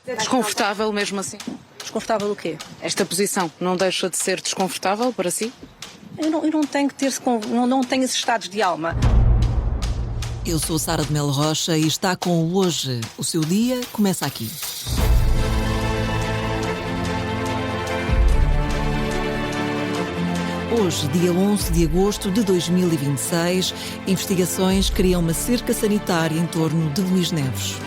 Desconfortável mesmo assim? Desconfortável o quê? Esta posição não deixa de ser desconfortável para si? Eu não tenho que ter, não tenho esses estados de alma. Eu sou Sara de Melo Rocha e está com o Hoje. O seu dia começa aqui. Hoje, dia 11 de agosto de 2026, investigações criam uma cerca sanitária em torno de Luís Neves.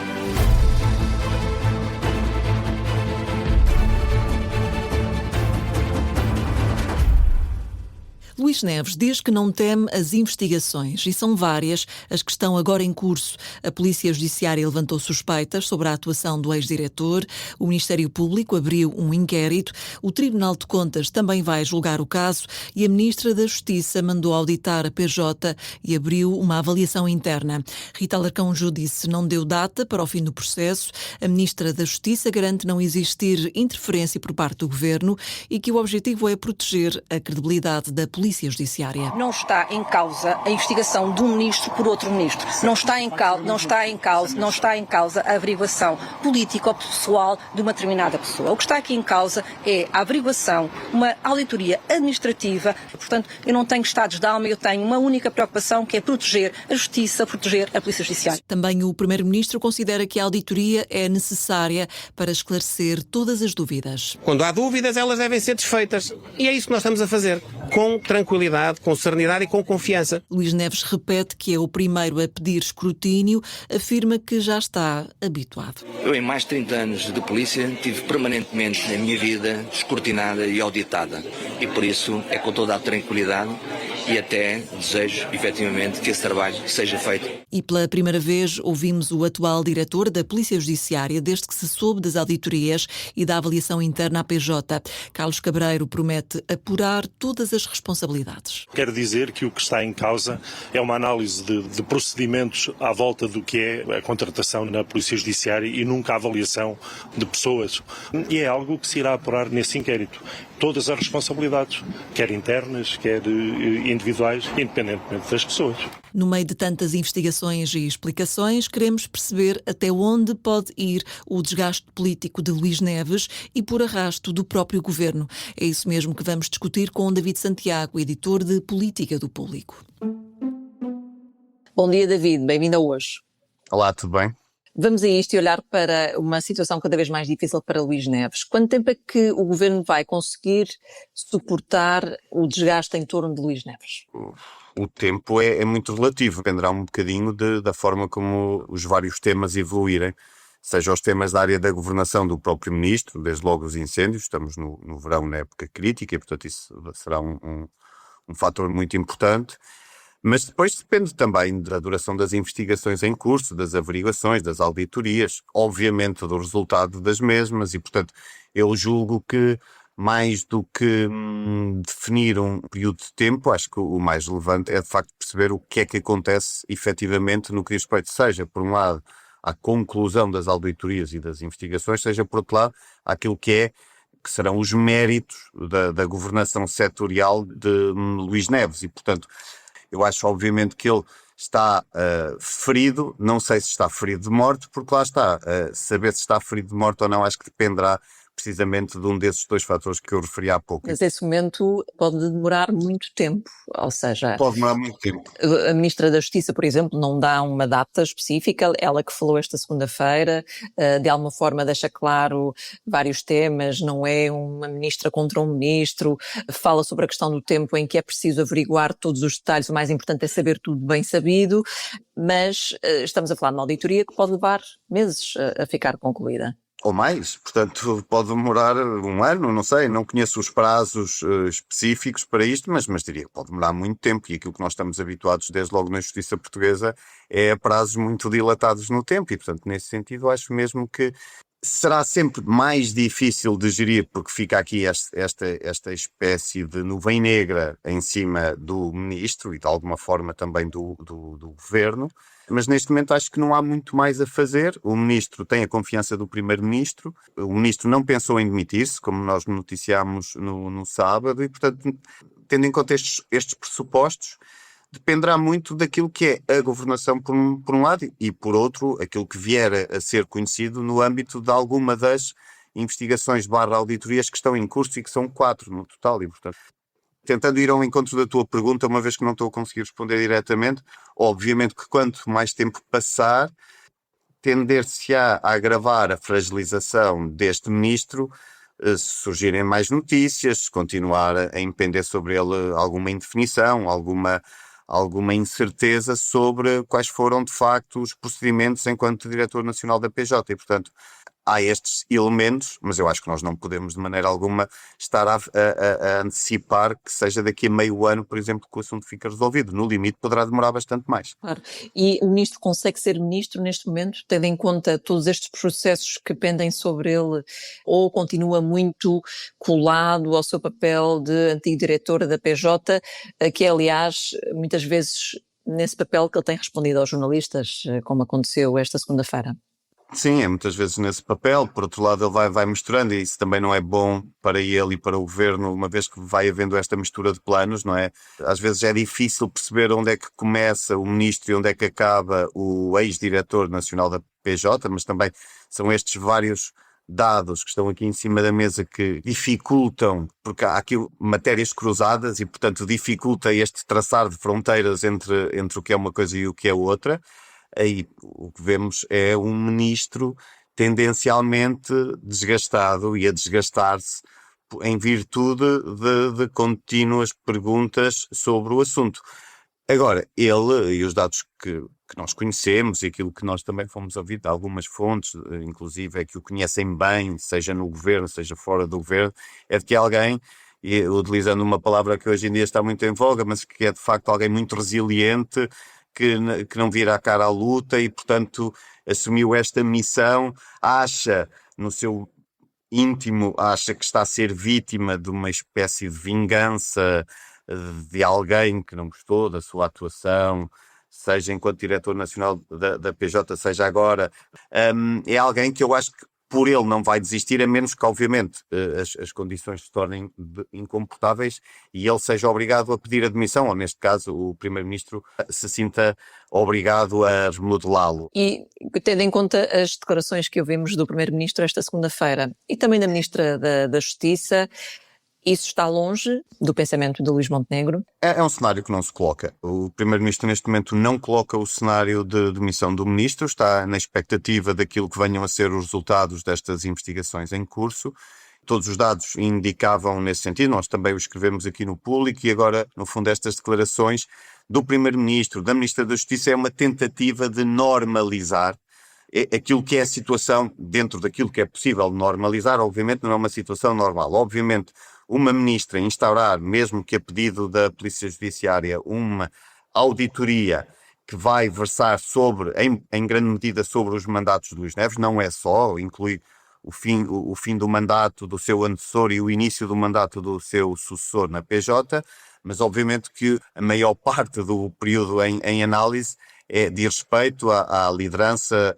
Luís Neves diz que não teme as investigações e são várias as que estão agora em curso. A Polícia Judiciária levantou suspeitas sobre a atuação do ex-diretor, o Ministério Público abriu um inquérito, o Tribunal de Contas também vai julgar o caso e a Ministra da Justiça mandou auditar a PJ e abriu uma avaliação interna. Rita Alarcão-Ju disse não deu data para o fim do processo. A Ministra da Justiça garante não existir interferência por parte do Governo e que o objetivo é proteger a credibilidade da Polícia Judiciária. Não está em causa a investigação de um ministro por outro ministro. Não está em causa a averiguação política ou pessoal de uma determinada pessoa. O que está aqui em causa é a averiguação, uma auditoria administrativa. Portanto, eu não tenho estados de alma, eu tenho uma única preocupação, que é proteger a justiça, proteger a Polícia Judiciária. Também o Primeiro-Ministro considera que a auditoria é necessária para esclarecer todas as dúvidas. Quando há dúvidas, elas devem ser desfeitas. E é isso que nós estamos a fazer, com tranquilidade, com serenidade e com confiança. Luís Neves repete que é o primeiro a pedir escrutínio, afirma que já está habituado. Eu, em mais de 30 anos de polícia, tive permanentemente a minha vida escrutinada e auditada. E por isso é com toda a tranquilidade e até desejo, efetivamente, que esse trabalho seja feito. E pela primeira vez ouvimos o atual diretor da Polícia Judiciária desde que se soube das auditorias e da avaliação interna à PJ. Carlos Cabreiro promete apurar todas as responsabilidades. Quero dizer que o que está em causa é uma análise de procedimentos à volta do que é a contratação na Polícia Judiciária e nunca a avaliação de pessoas. E é algo que se irá apurar nesse inquérito. Todas as responsabilidades, quer internas, quer individuais, independentemente das pessoas. No meio de tantas investigações e explicações, queremos perceber até onde pode ir o desgaste político de Luís Neves e por arrasto do próprio governo. É isso mesmo que vamos discutir com David Santiago, editor de Política do Público. Bom dia, David. Bem-vindo a Hoje. Olá, tudo bem? Vamos a isto e olhar para uma situação cada vez mais difícil para Luís Neves. Quanto tempo é que o Governo vai conseguir suportar o desgaste em torno de Luís Neves? O tempo é muito relativo, dependerá um bocadinho da forma como os vários temas evoluírem, seja os temas da área da governação do próprio Ministro, desde logo os incêndios, estamos no verão, na época crítica, e portanto isso será um fator muito importante. Mas depois depende também da duração das investigações em curso, das averiguações, das auditorias, obviamente do resultado das mesmas e, portanto, eu julgo que mais do que definir um período de tempo, acho que o mais relevante é de facto perceber o que é que acontece efetivamente no que diz respeito, seja por um lado à conclusão das auditorias e das investigações, seja por outro lado àquilo que serão os méritos da governação setorial de Luís Neves e, portanto, eu acho, obviamente, que ele está ferido, não sei se está ferido de morte, porque lá está, saber se está ferido de morte ou não, acho que dependerá precisamente de um desses dois fatores que eu referi há pouco. Mas esse momento pode demorar muito tempo, ou seja... Pode demorar muito tempo. A Ministra da Justiça, por exemplo, não dá uma data específica, ela que falou esta segunda-feira, de alguma forma deixa claro vários temas, não é uma ministra contra um ministro, fala sobre a questão do tempo em que é preciso averiguar todos os detalhes, o mais importante é saber tudo bem sabido, mas estamos a falar de uma auditoria que pode levar meses a ficar concluída. Ou mais, portanto pode demorar um ano, não sei, não conheço os prazos específicos para isto, mas diria que pode demorar muito tempo e aquilo que nós estamos habituados desde logo na justiça portuguesa é a prazos muito dilatados no tempo e portanto nesse sentido acho mesmo que será sempre mais difícil de gerir porque fica aqui esta espécie de nuvem negra em cima do ministro e de alguma forma também do governo. Mas neste momento acho que não há muito mais a fazer. O ministro tem a confiança do primeiro-ministro. O ministro não pensou em demitir-se, como nós noticiámos no sábado, e portanto, tendo em conta estes pressupostos, dependerá muito daquilo que é a governação por um lado e por outro, aquilo que vier a ser conhecido no âmbito de alguma das investigações / auditorias que estão em curso e que são 4 no total e, portanto, tentando ir ao encontro da tua pergunta, uma vez que não estou a conseguir responder diretamente, obviamente que quanto mais tempo passar, tender-se-á a agravar a fragilização deste ministro, se surgirem mais notícias, se continuar a impender sobre ele alguma indefinição, alguma incerteza sobre quais foram de facto os procedimentos enquanto Diretor Nacional da PJ e, portanto, há estes elementos, mas eu acho que nós não podemos de maneira alguma estar a antecipar que seja daqui a meio ano, por exemplo, que o assunto fica resolvido. No limite poderá demorar bastante mais. Claro. E o ministro consegue ser ministro neste momento, tendo em conta todos estes processos que pendem sobre ele, ou continua muito colado ao seu papel de antigo diretor da PJ, que é, aliás, muitas vezes nesse papel que ele tem respondido aos jornalistas, como aconteceu esta segunda-feira? Sim, é muitas vezes nesse papel. Por outro lado, ele vai misturando e isso também não é bom para ele e para o governo, uma vez que vai havendo esta mistura de planos, não é? Às vezes é difícil perceber onde é que começa o ministro e onde é que acaba o ex-diretor nacional da PJ, mas também são estes vários dados que estão aqui em cima da mesa que dificultam, porque há aqui matérias cruzadas e, portanto, dificulta este traçar de fronteiras entre o que é uma coisa e o que é outra. Aí o que vemos é um ministro tendencialmente desgastado e a desgastar-se em virtude de contínuas perguntas sobre o assunto. Agora, ele e os dados que nós conhecemos e aquilo que nós também fomos ouvir de algumas fontes, inclusive é que o conhecem bem, seja no governo, seja fora do governo, é de que alguém, e utilizando uma palavra que hoje em dia está muito em voga, mas que é de facto alguém muito resiliente, que não vira a cara à luta e, portanto, assumiu esta missão, acha, no seu íntimo, acha que está a ser vítima de uma espécie de vingança de alguém que não gostou da sua atuação, seja enquanto Diretor Nacional da PJ, seja agora. É alguém que eu acho que por ele não vai desistir, a menos que, obviamente, as condições se tornem incomportáveis e ele seja obrigado a pedir admissão, ou neste caso o Primeiro-Ministro se sinta obrigado a remodelá-lo. E tendo em conta as declarações que ouvimos do Primeiro-Ministro esta segunda-feira e também da Ministra da Justiça, isso está longe do pensamento de Luís Montenegro? É um cenário que não se coloca. O Primeiro-Ministro neste momento não coloca o cenário de demissão do Ministro, está na expectativa daquilo que venham a ser os resultados destas investigações em curso. Todos os dados indicavam nesse sentido, nós também o escrevemos aqui no Público e agora, no fundo, estas declarações do Primeiro-Ministro, da Ministra da Justiça, é uma tentativa de normalizar aquilo que é a situação dentro daquilo que é possível normalizar. Obviamente não é uma situação normal. Obviamente uma ministra instaurar, mesmo que a pedido da Polícia Judiciária, uma auditoria que vai versar em grande medida sobre os mandatos de Luís Neves, não é só, inclui o fim do mandato do seu antecessor e o início do mandato do seu sucessor na PJ, mas obviamente que a maior parte do período em análise diz respeito à liderança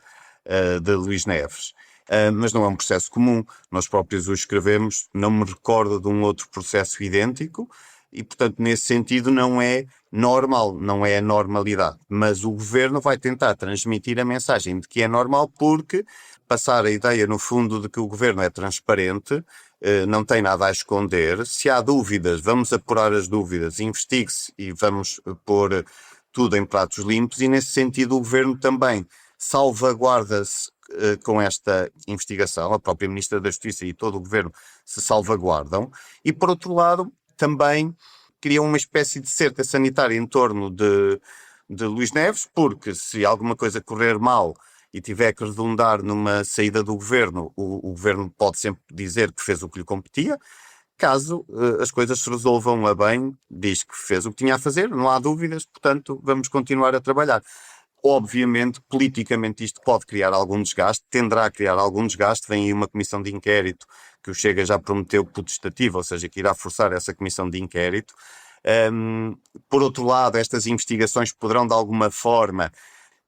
de Luís Neves. Mas não é um processo comum, nós próprios o escrevemos, não me recordo de um outro processo idêntico e, portanto, nesse sentido não é normal, não é a normalidade. Mas o Governo vai tentar transmitir a mensagem de que é normal porque passar a ideia, no fundo, de que o Governo é transparente, não tem nada a esconder. Se há dúvidas, vamos apurar as dúvidas, investigue-se e vamos pôr tudo em pratos limpos e, nesse sentido, o Governo também salvaguarda-se com esta investigação, a própria Ministra da Justiça e todo o Governo se salvaguardam e, por outro lado, também criam uma espécie de cerca sanitária em torno de Luís Neves, porque se alguma coisa correr mal e tiver que redundar numa saída do Governo, o Governo pode sempre dizer que fez o que lhe competia. Caso as coisas se resolvam a bem, diz que fez o que tinha a fazer, não há dúvidas, portanto vamos continuar a trabalhar. Obviamente, politicamente isto pode criar algum desgaste, tenderá a criar algum desgaste, vem aí uma comissão de inquérito que o Chega já prometeu putestativa, ou seja, que irá forçar essa comissão de inquérito. Por outro lado, estas investigações poderão de alguma forma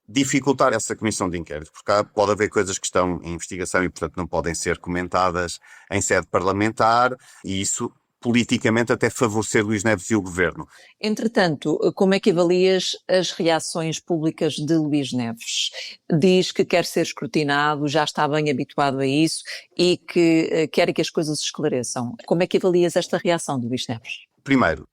dificultar essa comissão de inquérito, porque pode haver coisas que estão em investigação e, portanto, não podem ser comentadas em sede parlamentar e isso politicamente até favorecer Luís Neves e o governo. Entretanto, como é que avalias as reações públicas de Luís Neves? Diz que quer ser escrutinado, já está bem habituado a isso e que quer que as coisas se esclareçam. Como é que avalias esta reação de Luís Neves? Primeiro,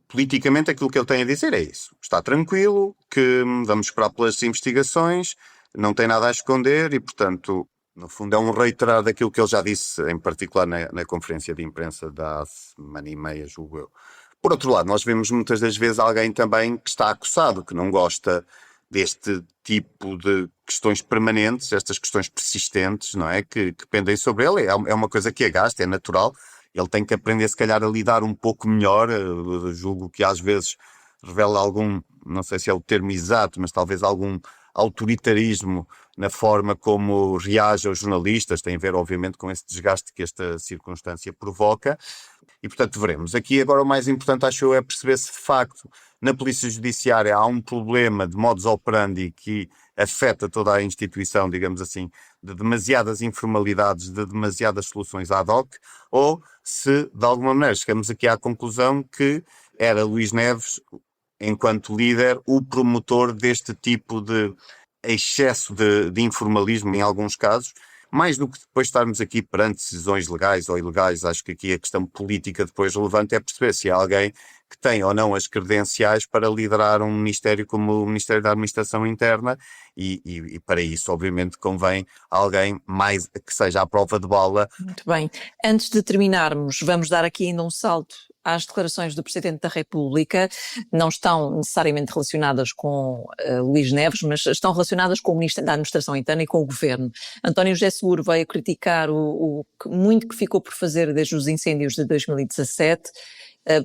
politicamente aquilo que ele tem a dizer é isso. Está tranquilo, que vamos esperar pelas investigações, não tem nada a esconder e, portanto, no fundo é um reiterar daquilo que ele já disse, em particular na conferência de imprensa da semana e meia, julgo eu. Por outro lado, nós vemos muitas das vezes alguém também que está acossado, que não gosta deste tipo de questões permanentes, estas questões persistentes, não é? Que pendem sobre ele. É uma coisa que agasta, é natural. Ele tem que aprender, se calhar, a lidar um pouco melhor. Eu julgo que às vezes revela algum, não sei se é o termo exato, mas talvez algum autoritarismo na forma como reage aos jornalistas. Tem a ver, obviamente, com esse desgaste que esta circunstância provoca. E, portanto, veremos. Aqui agora o mais importante, acho eu, é perceber se de facto na Polícia Judiciária há um problema de modus operandi que afeta toda a instituição, digamos assim, de demasiadas informalidades, de demasiadas soluções ad hoc, ou se, de alguma maneira, chegamos aqui à conclusão que era Luís Neves, enquanto líder, o promotor deste tipo de excesso de informalismo em alguns casos. Mais do que depois estarmos aqui perante decisões legais ou ilegais, acho que aqui a questão política depois relevante é perceber se há alguém que tem ou não as credenciais para liderar um ministério como o Ministério da Administração Interna e para isso, obviamente, convém alguém mais que seja à prova de bala. Muito bem. Antes de terminarmos, vamos dar aqui ainda um salto às declarações do Presidente da República. Não estão necessariamente relacionadas com Luís Neves, mas estão relacionadas com o Ministro da Administração Interna e com o Governo. António José Seguro veio criticar o muito que ficou por fazer desde os incêndios de 2017,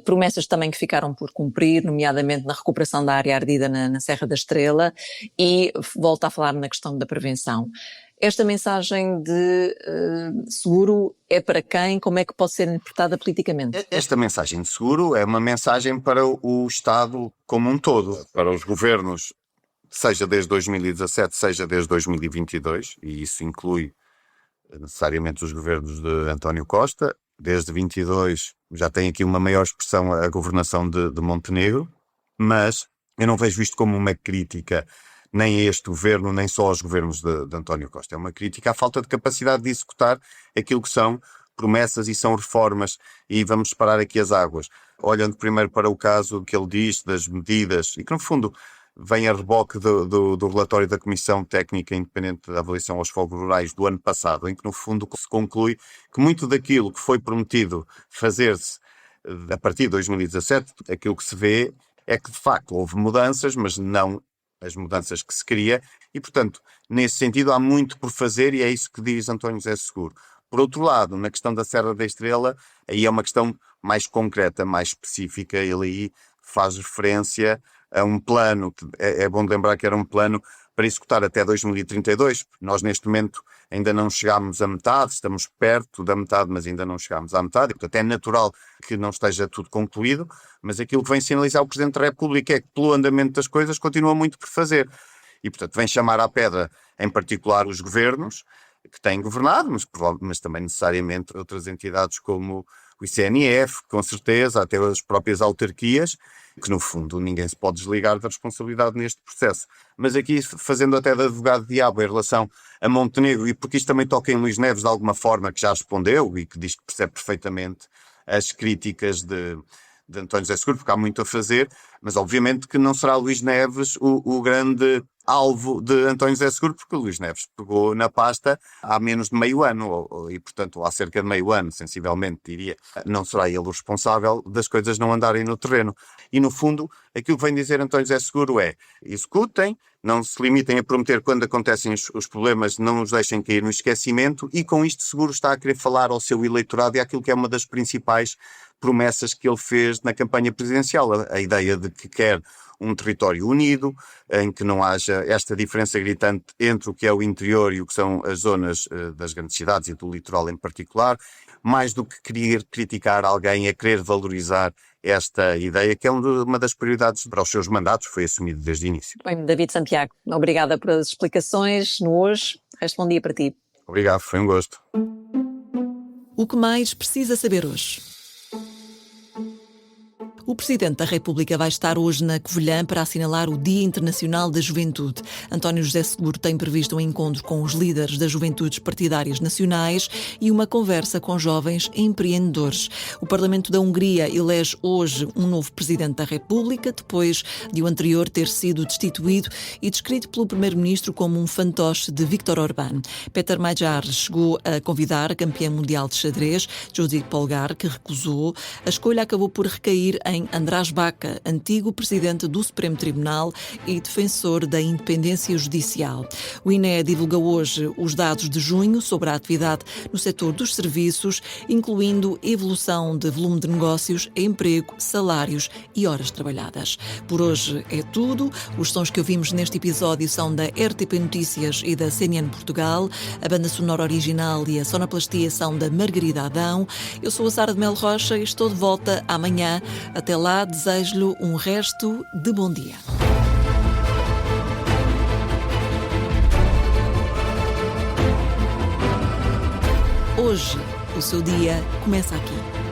promessas também que ficaram por cumprir, nomeadamente na recuperação da área ardida na Serra da Estrela, e volta a falar na questão da prevenção. Esta mensagem de Seguro é para quem? Como é que pode ser interpretada politicamente? Esta mensagem de Seguro é uma mensagem para o Estado como um todo, para os governos, seja desde 2017, seja desde 2022, e isso inclui necessariamente os governos de António Costa. Desde 22 já tem aqui uma maior expressão a governação de Montenegro, mas eu não vejo isto como uma crítica nem a este governo, nem só aos governos de António Costa. É uma crítica à falta de capacidade de executar aquilo que são promessas e são reformas, e vamos separar aqui as águas. Olhando primeiro para o caso que ele diz das medidas, e que no fundo vem a reboque do relatório da Comissão Técnica Independente de Avaliação aos Fogos Rurais do ano passado, em que no fundo se conclui que muito daquilo que foi prometido fazer-se a partir de 2017, aquilo que se vê é que de facto houve mudanças, mas não as mudanças que se queria, e portanto, nesse sentido há muito por fazer, e é isso que diz António José Seguro. Por outro lado, na questão da Serra da Estrela, aí é uma questão mais concreta, mais específica. Ele aí faz referência a um plano, que é bom lembrar que era um plano para executar até 2032. Nós neste momento ainda não chegámos à metade, estamos perto da metade, mas ainda não chegámos à metade, e portanto é natural que não esteja tudo concluído, mas aquilo que vem sinalizar o Presidente da República é que pelo andamento das coisas continua muito por fazer. E portanto vem chamar à pedra, em particular, os governos que têm governado, mas também necessariamente outras entidades como o ICNF, com certeza, até as próprias autarquias, que no fundo ninguém se pode desligar da responsabilidade neste processo. Mas aqui, fazendo até de advogado-diabo em relação a Montenegro, e porque isto também toca em Luís Neves de alguma forma, que já respondeu e que diz que percebe perfeitamente as críticas de António José Seguro, porque há muito a fazer, mas obviamente que não será Luís Neves o grande alvo de António José Seguro, porque o Luís Neves pegou na pasta há menos de meio ano, e portanto há cerca de meio ano, sensivelmente diria, não será ele o responsável das coisas não andarem no terreno. E no fundo, aquilo que vem dizer António José Seguro é: executem, não se limitem a prometer quando acontecem os problemas, não os deixem cair no esquecimento, e com isto Seguro está a querer falar ao seu eleitorado e àquilo que é uma das principais promessas que ele fez na campanha presidencial, a ideia de que quer um território unido, em que não haja esta diferença gritante entre o que é o interior e o que são as zonas das grandes cidades e do litoral em particular. Mais do que querer criticar alguém, é querer valorizar esta ideia, que é uma das prioridades para os seus mandatos, foi assumido desde o início. Bem, David Santiago, obrigada pelas explicações no hoje. Resto bom dia para ti. Obrigado, foi um gosto. O que mais precisa saber hoje? O Presidente da República vai estar hoje na Covilhã para assinalar o Dia Internacional da Juventude. António José Seguro tem previsto um encontro com os líderes das juventudes partidárias nacionais e uma conversa com jovens empreendedores. O Parlamento da Hungria elege hoje um novo Presidente da República, depois de o anterior ter sido destituído e descrito pelo Primeiro-Ministro como um fantoche de Viktor Orbán. Péter Magyar chegou a convidar a campeã mundial de xadrez, Judith Polgar, que recusou. A escolha acabou por recair em András Baka, antigo presidente do Supremo Tribunal e defensor da independência judicial. O INE divulga hoje os dados de junho sobre a atividade no setor dos serviços, incluindo evolução de volume de negócios, emprego, salários e horas trabalhadas. Por hoje é tudo. Os sons que ouvimos neste episódio são da RTP Notícias e da CNN Portugal. A banda sonora original e a sonoplastia são da Margarida Adão. Eu sou a Sara de Melo Rocha e estou de volta amanhã. Até lá, desejo-lhe um resto de bom dia. Hoje, o seu dia começa aqui.